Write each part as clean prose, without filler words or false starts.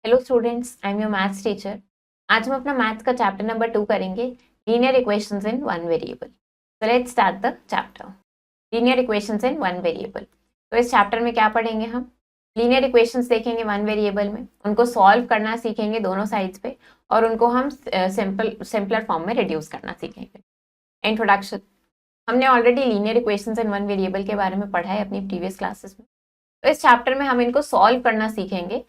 Hello students, I am your maths teacher. आज हम अपना मैथ्स का चैप्टर नंबर 2 करेंगे, linear equations in one variable. So let's start the chapter, linear equations in one variable. तो इस chapter में क्या पढ़ेंगे हम? लीनियर इक्वेशंस देखेंगे वन वेरिएबल में, उनको सॉल्व करना सीखेंगे दोनों साइड्स पे, और उनको हम सिंपलर फॉर्म में रिड्यूस करना सीखेंगे। इंट्रोडक्शन। हमने already linear equations in one variable के बारे में पढ़ा है अपनी प्रीवियस क्लासेस में। तो इस चैप्टर में हम इनको सॉल्व करना सीखेंगे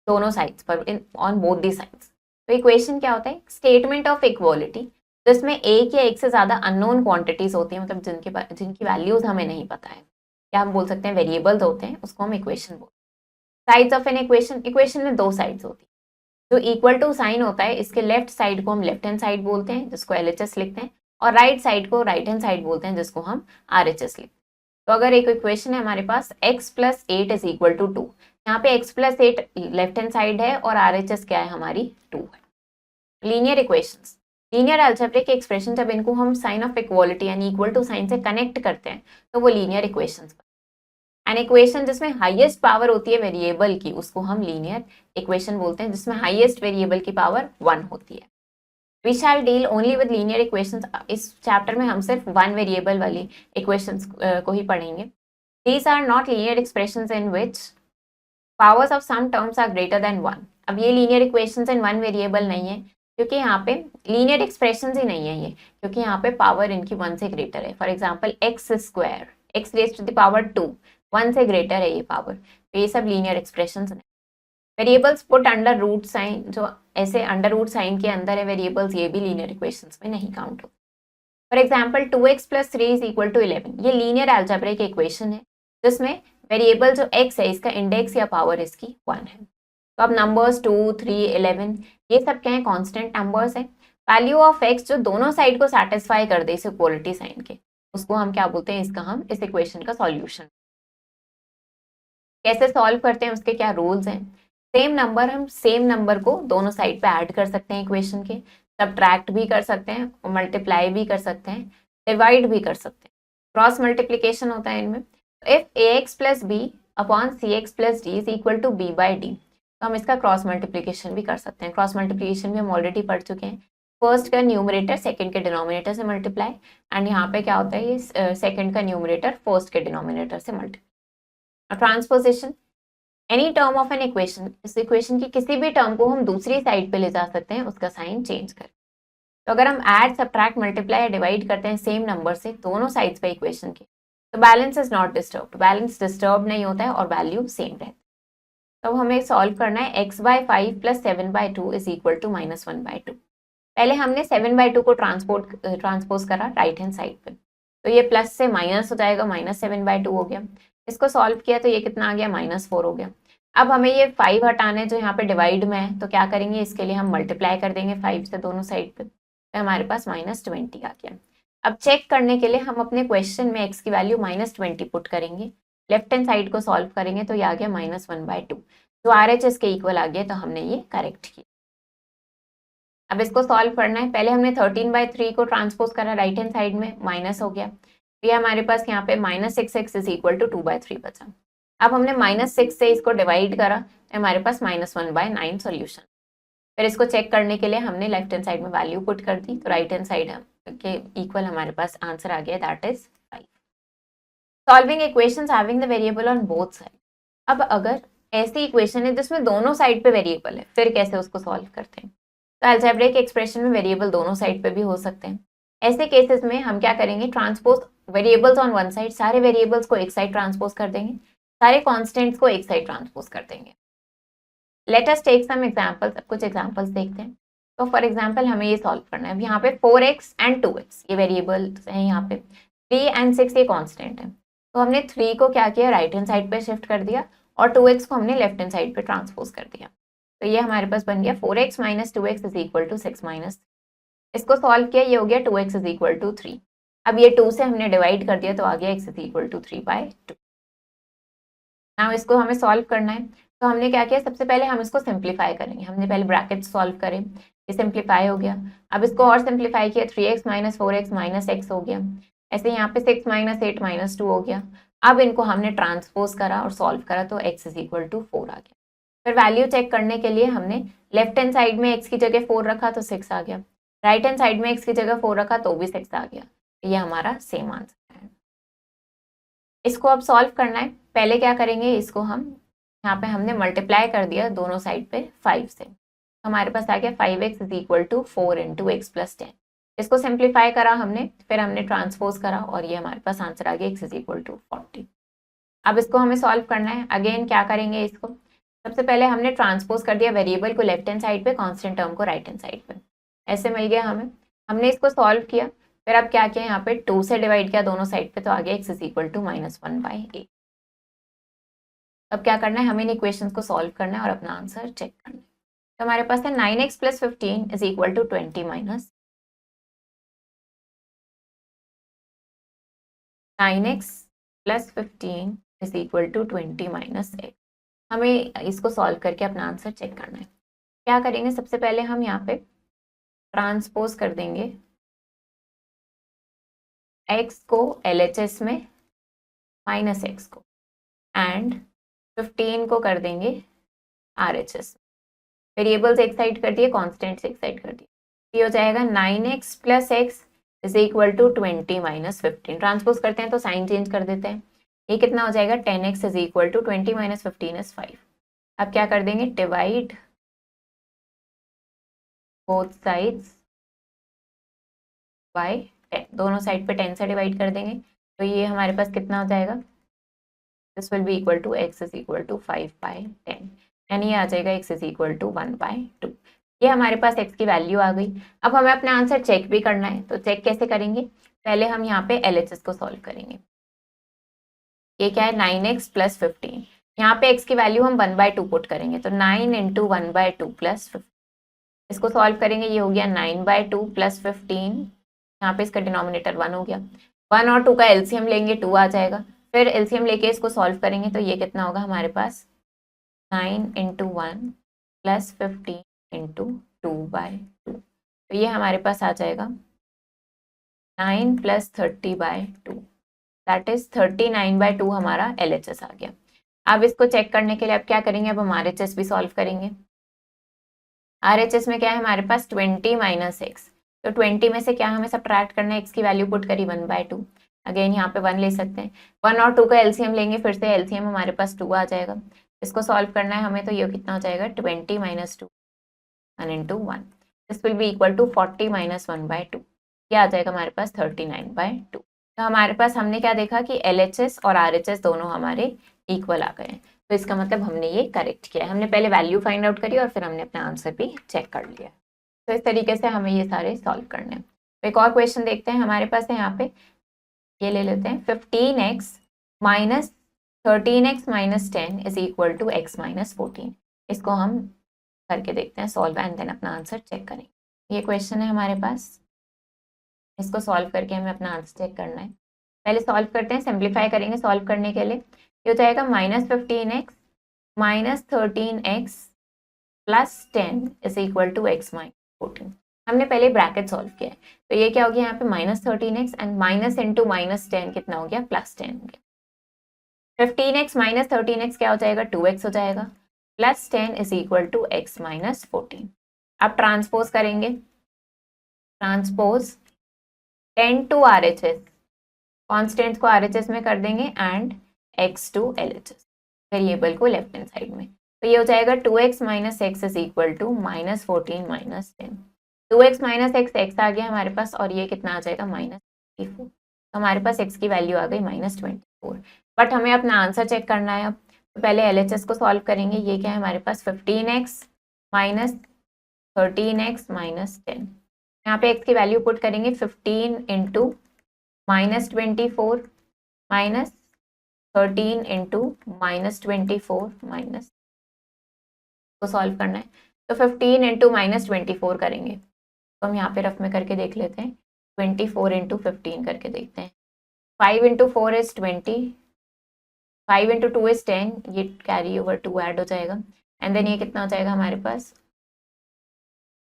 दोनों साइड्स पर, in on both the sides. तो इक्वेशन क्या होता है? स्टेटमेंट ऑफ इक्वालिटी, जिसमें एक या एक से ज्यादा अननोन क्वांटिटीज होती है, मतलब जिनकी वैल्यूज हमें नहीं पता है, या हम बोल सकते हैं वेरिएबल्स होते हैं, उसको हम इक्वेशन बोलते हैं। Sides of an equation, equation में दो साइड्स होती है। जो इक्वल टू साइन होता है, इसके लेफ्ट साइड को हम लेफ्ट हैंड साइड बोलते हैं, जिसको LHS लिखते हैं, और राइट साइड को राइट हैंड साइड बोलते हैं, जिसको हम RHS लिखते हैं। तो अगर एक इक्वेशन है हमारे पास x + 8 इज इक्वल टू 2, यहाँ पे x + 8 लेफ्ट हैंड साइड है और RHS क्या है हमारी 2 है। Linear equations, linear algebraic expression, जब इनको हम साइन ऑफ इक्वालिटी यानी इक्वल टू साइन से कनेक्ट करते हैं तो वो लीनियर इक्वेशंस। एन इक्वेशन जिसमें हाईएस्ट पावर होती है वेरिएबल की, उसको हम लीनियर इक्वेशन बोलते हैं, जिसमें हाईएस्ट वेरिएबल की पावर 1 होती है। We shall deal only with linear equations. इस चैप्टर में हम सिर्फ वन वेरिएबल वाली इक्वेशंस को ही पढ़ेंगे। These are not linear expressions in which powers of some terms are greater than 1। अब ये linear equations in one variable नहीं है, क्योंकि यहाँ पे लीनियर एक्सप्रेशंस ही नहीं है ये, क्योंकि यहाँ पे पावर इनकी 1 से ग्रेटर है। For example x² x raise to the power 2, 1 से ग्रेटर है ये पावर। तो ये सब लीनियर एक्सप्रेशंस नहीं। Variables put under root sign, जो ऐसे अंडर रूट साइन के अंदर है वेरिएबल्स, ये भी लीनियर इक्वेशंस में नहीं काउंट हो। For example 2x + 3 is equal to 11, ये लीनियर अलजेब्रिक इक्वेशन है, जिसमें वेरिएबल जो x है, इसका इंडेक्स या पावर इसकी 1 है। तो अब नंबर्स 2, 3, 11 ये सब क्या है? कॉन्स्टेंट नंबर्स है। वैल्यू ऑफ x जो दोनों साइड को सेटिस्फाई कर दे इस इक्वलिटी साइन के, उसको हम क्या बोलते हैं? इसका हम इस इक्वेशन का सॉल्यूशन। कैसे सॉल्व करते हैं, उसके क्या रूल्स हैं? हम सेम नंबर को दोनों साइड पे ऐड कर सकते हैं इक्वेशन के, सब्ट्रैक्ट भी कर सकते हैं, मल्टीप्लाई भी कर सकते हैं, डिवाइड भी कर सकते हैं। क्रॉस मल्टीप्लिकेशन होता है इनमें। If ax + b upon cx + d is equal to b/d, तो हम इसका क्रॉस मल्टीप्लिकेशन भी कर सकते हैं। क्रॉस मल्टीप्लिकेशन भी हम ऑलरेडी पढ़ चुके हैं। फर्स्ट का न्यूमरेटर सेकंड के डिनोमिनेटर से मल्टीप्लाई, एंड यहाँ पे क्या होता है? ये सेकंड का न्यूमरेटर फर्स्ट के डिनोमिनेटर से multiply. Transposition, any term of an equation, इस इक्वेशन की किसी भी टर्म को हम दूसरी साइड पे ले जा सकते हैं, उसका साइन चेंज कर। तो अगर हम ऐड, सब्ट्रैक्ट, मल्टीप्लाई या डिवाइड करते हैं सेम नंबर से दोनों साइड्स पे इक्वेशन के, तो balance is not disturbed, balance disturb नहीं होता है और वैल्यू सेम रहती है। तो हमें सॉल्व करना है x/5 + 7/2 इज इक्वल टू -1/2। पहले हमने 7/2 को ट्रांसपोज करा राइट हैंड साइड पे, तो ये प्लस से माइनस हो जाएगा, -7/2 हो गया। इसको सॉल्व किया तो ये कितना आ गया? -4 हो गया। अब हमें ये 5 हटाना है जो यहाँ पे डिवाइड में है, तो क्या करेंगे? इसके लिए हम मल्टीप्लाई कर देंगे 5 से दोनों साइड पे, तो हमारे पास -20 आ गया। अब चेक करने के लिए हम अपने क्वेश्चन में x की वैल्यू -20 पुट करेंगे, लेफ्ट हैंड साइड को सॉल्व करेंगे, तो ये आ गया -1/2, जो RHS के इक्वल आ गया, तो हमने ये करेक्ट किया। अब इसको सॉल्व करना है। पहले हमने 13/3 को ट्रांसपोज करा राइट हैंड साइड में, माइनस हो गया, तो ये हमारे पास यहाँ पे -6x इज इक्वल टू 2/3 बचा। अब हमने -6 से इसको डिवाइड करा, तो हमारे पास -1/9 सॉल्यूशन। फिर इसको चेक करने के लिए हमने लेफ्ट हैंड साइड में वैल्यू पुट कर दी, तो राइट हैंड साइड के इक्वल हमारे पास आंसर आ गया, that is 5। Solving equations having the variable on both side. अब अगर ऐसी इक्वेशन है जिसमें दोनों साइड पे वेरिएबल है, फिर कैसे उसको सॉल्व करते हैं? तो अलजेब्रिक एक्सप्रेशन में वेरिएबल दोनों साइड पे भी हो सकते हैं। ऐसे केसेस में हम क्या करेंगे? Transpose variables on one side, सारे वेरिएबल्स को एक साइड ट्रांसपोज कर देंगे, सारे कांस्टेंट्स को एक साइड ट्रांसपोज कर देंगे। Let us take some examples, कुछ एग्जांपल्स देखते हैं। तो फॉर एग्जांपल हमें ये सॉल्व करना है। अब यहाँ पे 4x एंड 2x ये वेरिएबल्स हैं, यहाँ पे 3 एंड 6 ये कांस्टेंट है। तो हमने 3 को क्या किया? राइट हैंड साइड पे शिफ्ट कर दिया, और 2x को हमने लेफ्ट हैंड साइड पे ट्रांसपोज कर दिया। तो ये हमारे पास बन गया 4x - 2x is equal to 6 इसको सॉल्व किया, ये हो गया 2x इज इक्वल टू 3। अब ये 2 से हमने डिवाइड कर दिया, तो आ गया x is equal to 3/2। Now इसको हमें सॉल्व करना है, तो हमने क्या किया? सबसे पहले हम इसको सिंप्लीफाई करेंगे। हमने पहले ब्रैकेट सॉल्व करे, ये सिंप्लीफाई हो गया। अब इसको और सिंप्लीफाई किया, 3x - 4x - x हो गया। ऐसे यहाँ पे 6 - 8 - 2 हो गया। अब इनको हमने ट्रांसपोज करा और सॉल्व करा, तो x इज इक्वल टू 4 आ गया। फिर वैल्यू चेक करने के लिए हमने लेफ्ट हैंड साइड में x की जगह 4 रखा तो 6 आ गया, राइट हैंड साइड में x की जगह 4 रखा तो भी 6 आ गया। ये हमारा सेम आंसर है। इसको अब सॉल्व करना है। पहले क्या करेंगे, इसको हम यहाँ पे हमने मल्टीप्लाई कर दिया दोनों साइड पे 5 से, हमारे पास आ गया 5x is equal to 4 into x plus 10। इसको सिंप्लीफाई करा हमने, फिर हमने ट्रांसपोज करा और ये हमारे पास आंसर आ गया x इज इक्वल टू 40। अब इसको हमें सॉल्व करना है। अगेन क्या करेंगे, इसको सबसे पहले हमने ट्रांसपोज कर दिया वेरिएबल को लेफ्ट हैंड साइड पे, कांस्टेंट टर्म को राइट हैंड साइड पे, ऐसे मिल गया हमें। हमने इसको सॉल्व किया, फिर अब क्या किया, यहाँ पे 2 से डिवाइड किया दोनों साइड पे, तो आ गया x इज इक्वल टू -1/8। अब क्या करना है, हमें इन इक्वेशंस को सॉल्व करना है और अपना आंसर चेक करना है। तो हमारे पास है 9x plus 15 is equal to 20 minus 9x plus 15 is equal to 20 minus x। हमें इसको सॉल्व करके अपना आंसर चेक करना है। क्या करेंगे, सबसे पहले हम यहाँ पे ट्रांसपोज कर देंगे x को LHS में माइनस x को, एंड 15 को कर देंगे RHS। वेरिएबल्स एक साइड कर दिए, कॉन्स्टेंट्स एक साइड कर दिए, ये हो जाएगा 9x plus x is equal to 20 minus 15। Transpose करते हैं तो साइन चेंज कर देते हैं, ये कितना हो जाएगा 10x is equal to 20 minus 15 is 5। अब क्या कर देंगे, डिवाइड बोथ साइड्स बाय 10, दोनों साइड पे 10 से डिवाइड कर देंगे, तो ये हमारे पास कितना हो जाएगा, this will be equal to x is equal to 5/10, यानी ये आ जाएगा x इज इक्वल टू 1/2। ये हमारे पास x की वैल्यू आ गई। अब हमें अपना आंसर चेक भी करना है, तो चेक कैसे करेंगे, पहले हम यहाँ पे LHS को सॉल्व करेंगे। ये क्या है, 9x प्लस 15, यहाँ पे x की वैल्यू हम 1/2 पुट करेंगे, तो 9 इंटू 1/2 प्लस 15। इसको सॉल्व करेंगे, ये हो गया 9/2 प्लस 15, यहाँ पे इसका डिनोमिनेटर 1 हो गया, 1 और 2 का एलसीएम लेंगे 2 आ जाएगा, फिर एलसीएम लेके इसको सॉल्व करेंगे, तो ये कितना होगा हमारे पास 9 इंटू 1 प्लस 15 इंटू 2/2, तो ये हमारे पास आ जाएगा 9 प्लस 30/2, दैट इज 39/2 हमारा LHS आ गया। अब इसको चेक करने के लिए अब क्या करेंगे, अब हम RHS भी सॉल्व करेंगे। RHS में क्या है हमारे पास 20 माइनस एक्स, तो 20 में से क्या हमें सब्ट्रैक्ट करना है, x की वैल्यू पुट करी 1/2, अगेन यहाँ पे 1 ले सकते हैं, 1 और 2 का एलसीएम लेंगे, फिर से एलसीएम हमारे पास 2 आ जाएगा। इसको सॉल्व करना है हमें, तो ये कितना हो जाएगा 20 minus 2 1 into 1, this will be equal to 40 minus 1/2, ये आ जाएगा हमारे पास 39/2। तो हमारे पास हमने क्या देखा कि LHS और RHS दोनों हमारे इक्वल आ गए हैं, तो इसका मतलब हमने ये करेक्ट किया है। हमने पहले वैल्यू फाइंड आउट करी और फिर हमने अपना आंसर भी चेक कर लिया। तो इस तरीके से हमें ये सारे सॉल्व करने हैं। तो एक और क्वेश्चन देखते हैं, हमारे पास है यहाँ पे, ये ले लेते हैं 15x minus 13x minus 10 is equal to x minus 14। इसको हम करके देखते हैं सॉल्व एंड देन अपना आंसर चेक करेंगे। ये क्वेश्चन है हमारे पास, इसको सॉल्व करके हमें अपना आंसर चेक करना है। पहले सॉल्व करते हैं, सिंप्लीफाई करेंगे सॉल्व करने के लिए। ये हो जाएगा -15x minus 13x plus 10 is equal to x minus 14। हमने पहले ब्रैकेट सॉल्व किया है, तो ये क्या हो गया यहाँ पे -13x एंड माइनस इंटू -10 कितना हो गया +10 हो गया। 15x माइनस 13x क्या हो जाएगा 2x हो जाएगा, plus 10 is equal to x minus 14। अब ट्रांसपोज करेंगे, ट्रांसपोज 10 टू RHS, कॉन्स्टेंट्स को RHS में कर देंगे and x to LHS, variable को लेफ्ट हैंड साइड में, तो ये हो जाएगा 2x minus x is equal to -14 minus 10। 2x minus x आ गया हमारे पास, और ये कितना आ जाएगा -24, तो हमारे पास x की वैल्यू आ गई -24। बट हमें अपना आंसर चेक करना है। अब तो पहले LHS को सॉल्व करेंगे। ये क्या है हमारे पास 15x माइनस 13x माइनस 10, यहाँ पे x की वैल्यू पुट करेंगे 15 इंटू -24 माइनस 13 इंटू -24 माइनस, को सॉल्व करना है, तो 15 इंटू -24 करेंगे, तो हम यहाँ पे रफ में करके देख लेते हैं, 24 इंटू 15 करके देखते हैं। 5 इंटू 4 इज 20, 5 इंटू 2 इज 10, ये कैरी ओवर 2 ऐड हो जाएगा, एंड देन ये कितना हो जाएगा हमारे पास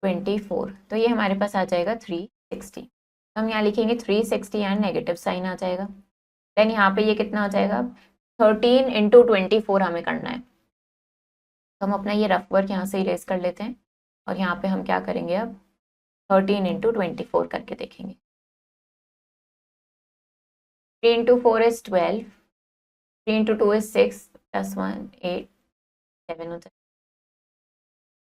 24, तो ये हमारे पास आ जाएगा 360। तो हम यहाँ लिखेंगे 360 एंड नेगेटिव साइन आ जाएगा। देन यहाँ पे ये कितना हो जाएगा 13 इंटू 24 हमें करना है, तो हम अपना ये रफ वर्क यहाँ से इरेज कर लेते हैं और यहाँ पे हम क्या करेंगे अब 13 इंटू 24 करके देखेंगे। 3 into 4 is 12, 3 into 2 is 6 plus 1 8 7 हो जाएगा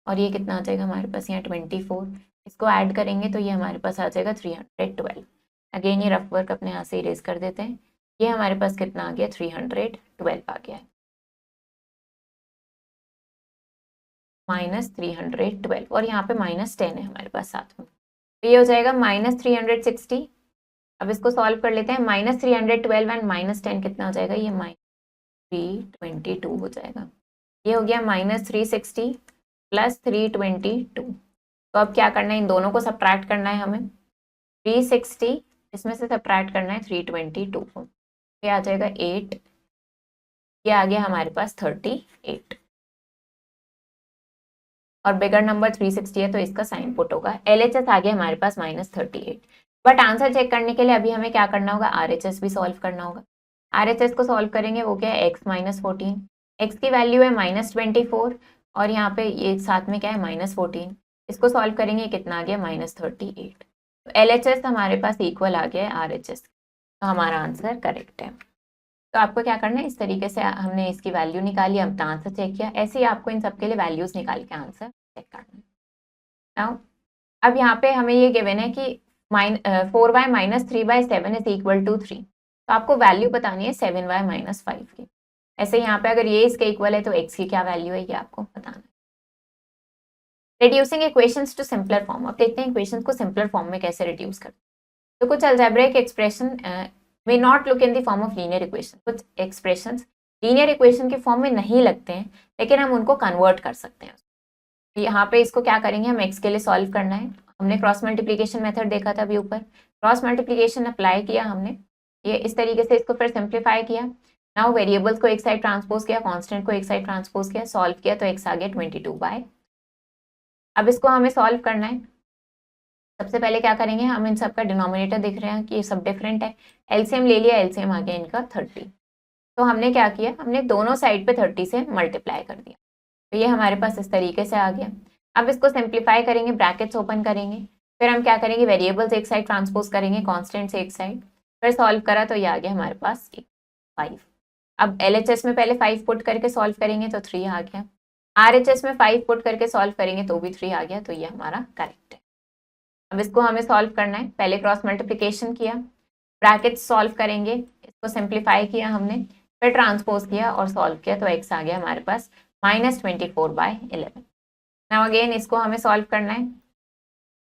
और ये कितना आ जाएगा हमारे पास यहाँ 24। इसको ऐड करेंगे तो ये हमारे पास आ जाएगा 312। अगेन ये रफ वर्क अपने यहाँ से इरेज कर देते हैं। ये हमारे पास कितना आ गया 312 आ गया है, -312 और यहाँ पे -10 है हमारे पास साथ में, तो ये हो जाएगा -360। अब इसको सॉल्व कर लेते हैं। -312 एंड -10 कितना हो जाएगा, ये -322 हो जाएगा। ये हो गया -360 प्लस 322। तो अब क्या करना है, इन दोनों को सब्ट्रैक्ट करना है हमें। 360 इसमें से सब्ट्रैक्ट करना है 322 को, ये आ जाएगा 8, ये आ गया हमारे पास 38 और बिगर नंबर 360 है तो इसका साइन पुट होगा। LHS आ गया हमारे पास -38। बट आंसर चेक करने के लिए अभी हमें क्या करना होगा, RHS भी सॉल्व करना होगा। RHS को सॉल्व करेंगे, वो क्या है x -14, x की वैल्यू है -24 और यहाँ पे ये साथ में क्या है -14। इसको सॉल्व करेंगे, कितना आ गया -38। तो LHS हमारे पास इक्वल आ गया है RHS, तो हमारा आंसर करेक्ट है। तो आपको क्या करना है, इस तरीके से हमने इसकी वैल्यू निकाली, अपना आंसर चेक किया। ऐसे ही आपको इन सबके लिए वैल्यूज निकाल के आंसर चेक करना है। नाउ अब यहाँ पे हमें ये गिवन है कि 4y - 3/7 इज इक्वल टू 3, तो आपको वैल्यू बतानी है 7y - 5 की। ऐसे यहाँ पे अगर ये इसके इक्वल है तो x की क्या वैल्यू है ये आपको बताना है। Reducing equations to simpler form. अब देखते हैं इक्वेशंस को सिंपलर फॉर्म में कैसे रिड्यूस करते हैं। तो कुछ algebraic expression may not look in the form of linear equation, कुछ एक्सप्रेशंस लीनियर इक्वेशन के फॉर्म में नहीं लगते हैं लेकिन हम उनको कन्वर्ट कर सकते हैं। यहाँ पे इसको क्या करेंगे, हम x के लिए सॉल्व करना है। हमने क्रॉस मल्टीप्लिकेशन मेथड देखा था अभी ऊपर, क्रॉस मल्टीप्लिकेशन अप्लाई किया हमने, ये इस तरीके से इसको फिर सिंप्लीफाई किया। नाउ वेरिएबल्स को एक साइड ट्रांसपोज किया, कांस्टेंट को एक साइड ट्रांसपोज किया, सॉल्व किया तो x आ गया 22/। अब इसको हमें सॉल्व करना है। सबसे पहले क्या करेंगे, हम इन सब का डिनोमिनेटर देख रहे हैं कि ये सब डिफरेंट है, एलसीएम ले लिया, एलसीएम आ गया इनका 30। तो हमने क्या किया, हमने दोनों साइड पे 30 से मल्टीप्लाई कर दिया, तो ये हमारे पास इस तरीके से आ गया। अब इसको सिंप्लीफाई करेंगे, ब्रैकेट्स ओपन करेंगे, फिर हम क्या करेंगे, वेरिएबल्स एक साइड ट्रांसपोज करेंगे, कॉन्स्टेंट्स एक साइड, फिर सॉल्व करा तो ये आ गया हमारे पास 5। अब LHS में पहले 5 पुट करके सॉल्व करेंगे तो 3 आ गया, RHS में 5 पुट करके सॉल्व करेंगे तो भी 3 आ गया, तो ये हमारा करेक्ट है। अब इसको हमें सॉल्व करना है, पहले क्रॉस मल्टीप्लिकेशन किया, ब्रैकेट सॉल्व करेंगे, इसको सिंप्लीफाई किया हमने, फिर ट्रांसपोज किया और सॉल्व किया तो x आ गया हमारे पास -24/11। नाउ अगेन इसको हमें सॉल्व करना है।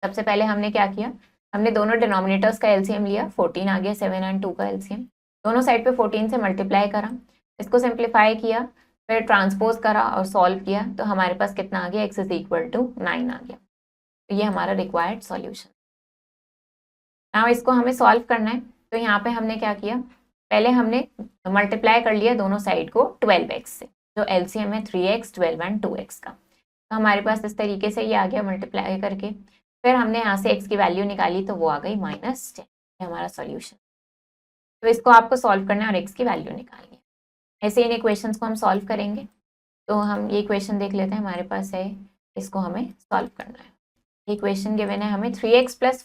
सबसे पहले हमने क्या किया, हमने दोनों डिनोमिनेटर्स का एलसीएम लिया, 14 आ गया, 7 एंड 2 का एलसीएम, दोनों साइड पे 14 से मल्टीप्लाई करा, इसको सिंप्लीफाई किया, फिर ट्रांसपोज करा और सॉल्व किया तो हमारे पास कितना आ गया, x इज इक्वल टू 9 आ गया। तो ये हमारा रिक्वायर्ड सॉल्यूशन। नाउ इसको हमें सॉल्व करना है, तो यहाँ पे हमने क्या किया, पहले हमने मल्टीप्लाई कर लिया दोनों साइड को 12x से, जो एलसीएम है 3x 12 एंड 2x का, तो हमारे पास इस तरीके से ये आ गया मल्टीप्लाई करके। फिर हमने यहाँ से x की वैल्यू निकाली तो वो आ गई -10, ये हमारा सॉल्यूशन। तो इसको आपको सॉल्व करना है और x की वैल्यू निकालनी है। ऐसे इन इक्वेशंस को हम सॉल्व करेंगे। तो हम ये इक्वेशन देख लेते हैं, हमारे पास है, इसको हमें सॉल्व करना है। इक्वेशन गिवन है हमें 3x +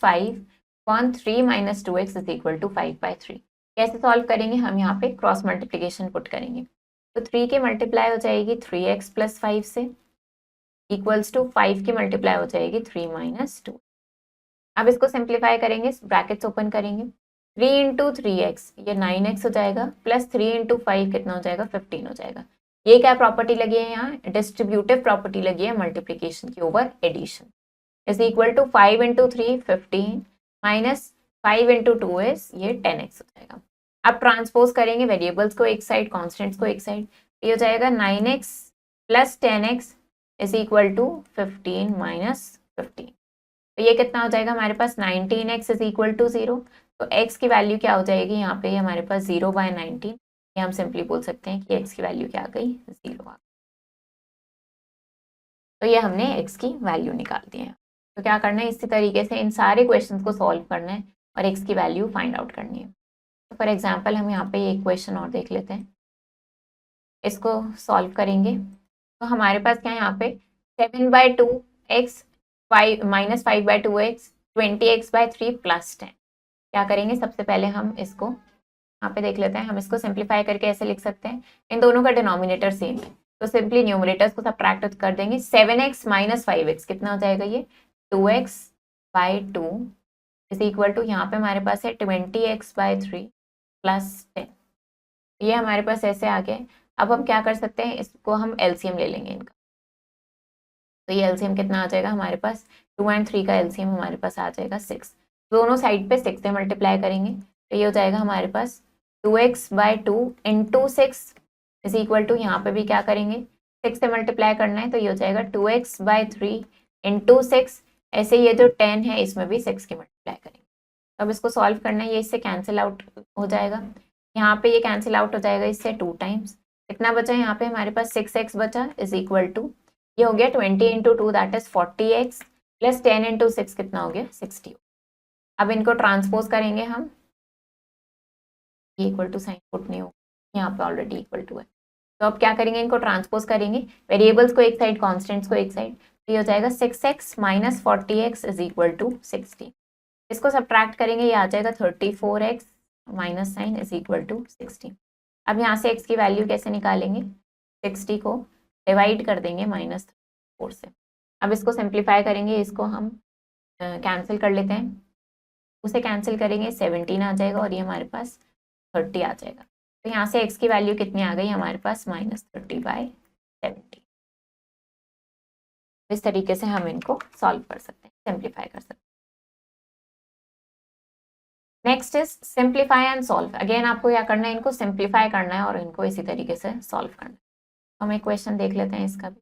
5 3 - 2x is equal to 5/3। कैसे सॉल्व करेंगे, हम यहाँ पे क्रॉस मल्टीप्लिकेशन पुट करेंगे, तो 3 की मल्टीप्लाई हो जाएगी 3x + 5 से, इक्वल्स टू 5 की मल्टीप्लाई हो जाएगी 3 - 2। अब इसको सिंप्लीफाई करेंगे, ब्रैकेट्स ओपन करेंगे, 3 × 3x ये 9x हो जाएगा, प्लस 3 × 5 कितना हो जाएगा, 15 हो जाएगा। ये क्या प्रॉपर्टी लगी है, यहाँ डिस्ट्रीब्यूटिव प्रॉपर्टी लगी है मल्टीप्लिकेशन की over addition, is equal to 5 × 3 15 minus 5 × 2 is ये 10x हो जाएगा। अब ट्रांसपोज करेंगे वेरिएबल्स को एक साइड, कॉन्स्टेंट्स को एक साइड, ये हो जाएगा 9x + 10x is equal to 15 - 15। तो ये कितना हो जाएगा हमारे पास, 19x इज इक्वल टू 0। तो x की वैल्यू क्या हो जाएगी, यहाँ पे हमारे पास 0/19, ये हम सिंपली बोल सकते हैं कि x की वैल्यू क्या आ गई, 0 आ। तो ये हमने x की वैल्यू निकाल दी है। तो क्या करना है, इसी तरीके से इन सारे क्वेश्चंस को सॉल्व करना है और x की वैल्यू फाइंड आउट करनी है। तो फॉर एग्जांपल हम यहाँ पे ये क्वेश्चन और देख लेते हैं, इसको सॉल्व करेंगे तो हमारे पास क्या है यहाँ पे 7/2x 5 - 5/2x 20x/3 + 10। क्या करेंगे, सबसे पहले हम इसको यहाँ पे देख लेते हैं। हम इसको सिंप्लीफाई करके ऐसे लिख सकते हैं, इन दोनों का डिनोमिनेटर सेम है तो सिंपली न्यूमरेटर्स को सब्ट्रैक्ट कर देंगे। 7x - 5x कितना हो जाएगा, ये 2x/2 इज इक्वल टू, यहाँ पे हमारे पास है 20x/3 + 10। ये हमारे पास ऐसे आ गया। अब हम क्या कर सकते हैं, इसको हम एलसीएम ले लेंगे इनका। तो ये एलसीएम कितना आ जाएगा हमारे पास, 2 और 3 का एलसीएम हमारे पास आ जाएगा 6। दोनों साइड पे 6 से मल्टीप्लाई करेंगे तो ये हो जाएगा हमारे पास 2x/2 × 6 इज इक्वल टू, यहाँ पे भी क्या करेंगे 6 से मल्टीप्लाई करना है तो ये हो जाएगा 2x/3 × 6। ऐसे ये जो 10 है इसमें भी 6 की मल्टीप्लाई करेंगे। अब इसको सॉल्व करना है, ये इससे कैंसिल आउट हो जाएगा, यहाँ पे ये कैंसिल आउट हो जाएगा इससे 2 टाइम्स। कितना बचा यहाँ पे हमारे पास 6x बचा इज इक्वल टू, ये हो गया 20 × 2 दैट इज 40x + 10 × 6 कितना हो गया 60। अब इनको ट्रांसपोज करेंगे हम, ये इक्वल टू साइन पुट नहीं होगा, यहाँ पे ऑलरेडी इक्वल टू है। तो अब क्या करेंगे, इनको ट्रांसपोज करेंगे, वेरिएबल्स को एक साइड, कॉन्स्टेंट्स को एक साइड। तो ये हो जाएगा 6x - 40x is equal to 60। इसको सब्ट्रैक्ट करेंगे, ये आ जाएगा 34x minus sign is equal to 60। अब यहाँ से x की वैल्यू कैसे निकालेंगे, 60 को डिवाइड कर देंगे -4 से। अब इसको सिंप्लीफाई करेंगे, इसको हम कैंसिल कर लेते हैं, उसे कैंसिल करेंगे 17 आ जाएगा और ये हमारे पास 30 आ जाएगा। तो यहाँ से x की वैल्यू कितनी आ गई हमारे पास -30/70। इस तरीके से हम इनको सॉल्व कर सकते हैं, सिंप्लीफाई कर सकते हैं। Next is simplify and solve. Again आपको क्या करना है, इनको सिंप्लीफाई करना है और इनको इसी तरीके से सॉल्व करना है। हम एक क्वेश्चन देख लेते हैं, इसका भी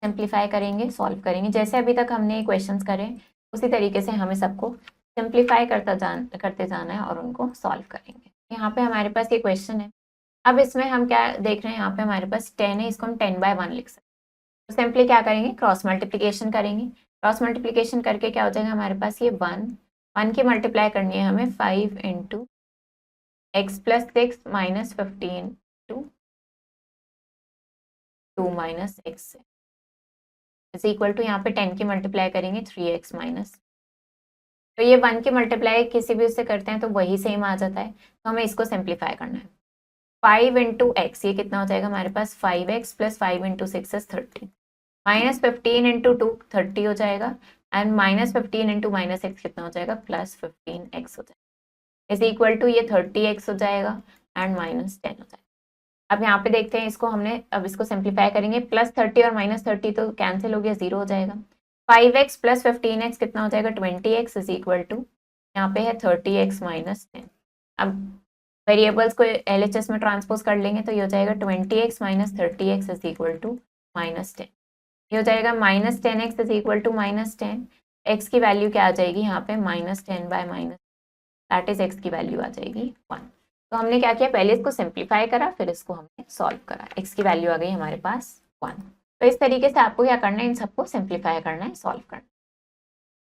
सिंप्लीफाई करेंगे, सॉल्व करेंगे। जैसे अभी तक हमने क्वेश्चंस करे उसी तरीके से हमें सबको सिंप्लीफाई करते जाना है और उनको सॉल्व करेंगे। यहाँ पे हमारे पास ये क्वेश्चन है। अब इसमें हम क्या देख रहे हैं, यहाँ पे हमारे पास 10 है, इसको हम 10/1 लिख सकते हैं। तो सिंपली क्या करेंगे, क्रॉस मल्टीप्लीकेशन करेंगे। क्रॉस मल्टीप्लीकेशन करके क्या हो जाएगा हमारे पास, ये 1 की मल्टीप्लाई करनी है हमें 5 × x + 6 - 15 × 2 - x is equal to, यहाँ पे 10 की मल्टीप्लाई करेंगे 3x माइनस, तो ये 1 की मल्टीप्लाई किसी भी उससे करते हैं तो वही सेम आ जाता है। तो हमें इसको सिंप्लीफाई करना है। 5 × x, ये कितना हो जाएगा हमारे पास 5x + 5 × 6 इज 30, -15 × 2 30 हो जाएगा एंड -15 × -x कितना हो जाएगा +15x हो जाएगा इज इक्वल टू, ये 30x हो जाएगा एंड -10 हो जाएगा। अब यहाँ पे देखते हैं इसको हमने, अब इसको सिंप्लीफाई करेंगे, +30 और -30 तो कैंसिल हो गया, 0 हो जाएगा। 5x + 15x कितना हो जाएगा 20x इज इक्वल टू, यहाँ पे है 30x - 10। अब वेरिएबल्स को LHS में ट्रांसपोज कर लेंगे तो ये हो जाएगा 20x - 30x is equal to -10। ये हो जाएगा -10x is equal to -10। x की वैल्यू क्या आ जाएगी यहाँ पे -10/- दैट इज x की वैल्यू आ जाएगी 1। तो हमने क्या किया, पहले इसको सिंप्लीफाई करा फिर इसको हमने सॉल्व करा, x की वैल्यू आ गई हमारे पास 1। तो इस तरीके से आपको क्या करना है, इन सबको सिंप्लीफाई करना है, सॉल्व करना है।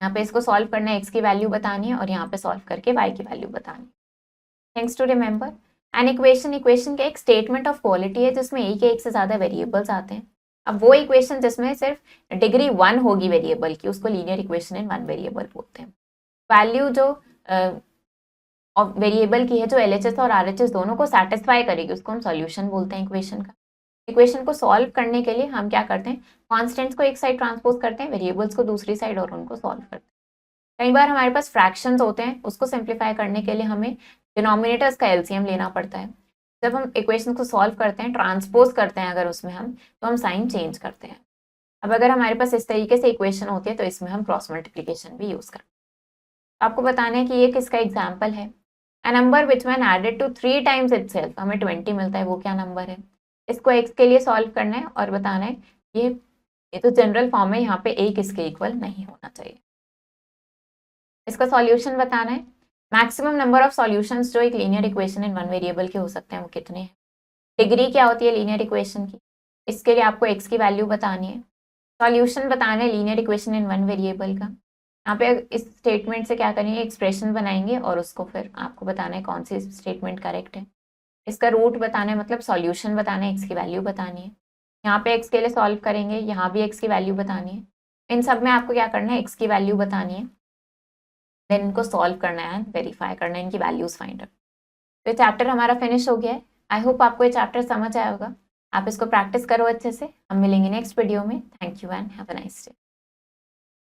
यहाँ पे इसको सॉल्व करना है, x की वैल्यू बतानी है और यहाँ पे सॉल्व करके y की वैल्यू बतानी है। Things to remember, an equation के एक स्टेटमेंट ऑफ क्वालिटी है जिसमें एक से ज़्यादा वेरिएबल्स आते हैं। अब वो इक्वेशन जिसमें सिर्फ डिग्री 1 होगी वेरिएबल की, उसको लीनियर इक्वेशन इन 1 वेरिएबल बोलते हैं। वैल्यू जो वेरिएबल की है, जो LHS और RHS दोनों को सेटिस्फाई करेगी, उसको हम सॉल्यूशन बोलते हैं इक्वेशन का। इक्वेशन को सॉल्व करने के लिए हम क्या करते हैं, कॉन्स्टेंट्स को एक साइड ट्रांसपोज करते हैं, वेरिएबल्स को दूसरी साइड और उनको सॉल्व करते हैं। कई बार हमारे पास फ्रैक्शंस होते हैं, उसको सिंप्लीफाई करने के लिए हमें डिनोमिनेटर्स का LCM लेना पड़ता है। जब हम इक्वेशन को सॉल्व करते हैं, ट्रांसपोज करते हैं अगर उसमें हम, तो हम साइन चेंज करते हैं। अब अगर हमारे पास इस तरीके से इक्वेशन होती है तो इसमें हम क्रॉस मल्टीप्लीकेशन भी यूज़ करते हैं। आपको बताना है कि ये किसका एग्जाम्पल है। A number which when added to 3 times itself, हमें 20 मिलता है, वो क्या नंबर है। इसको x के लिए सॉल्व करना है और बताना है ये तो जनरल फॉर्म है, यहाँ पे a किसके इक्वल नहीं होना चाहिए। इसका सॉल्यूशन बताना है। मैक्सिमम नंबर ऑफ सॉल्यूशंस जो एक लीनियर इक्वेशन इन 1 वेरिएबल के हो सकते हैं वो कितने हैं। डिग्री क्या होती है लीनियर इक्वेशन की, इसके लिए आपको x की वैल्यू बतानी है। सॉल्यूशन बताना है लीनियर इक्वेशन इन 1 वेरिएबल का। यहाँ पे इस स्टेटमेंट से क्या करेंगे, एक्सप्रेशन बनाएंगे और उसको फिर आपको बताना है कौन सी स्टेटमेंट करेक्ट है। इसका रूट बताना है, मतलब सॉल्यूशन बताना है, एक्स की वैल्यू बतानी है। यहाँ पे एक्स के लिए सॉल्व करेंगे, यहाँ भी एक्स की वैल्यू बतानी है। इन सब में आपको क्या करना है, एक्स की वैल्यू बतानी है, देन इनको सॉल्व करना है, वेरीफाई करना है, इनकी वैल्यूज फाइंड आउट। तो चैप्टर हमारा फिनिश हो गया है। आई होप आपको ये चैप्टर समझ आया होगा। आप इसको प्रैक्टिस करो अच्छे से। हम मिलेंगे नेक्स्ट वीडियो में। Thank you and have a nice day.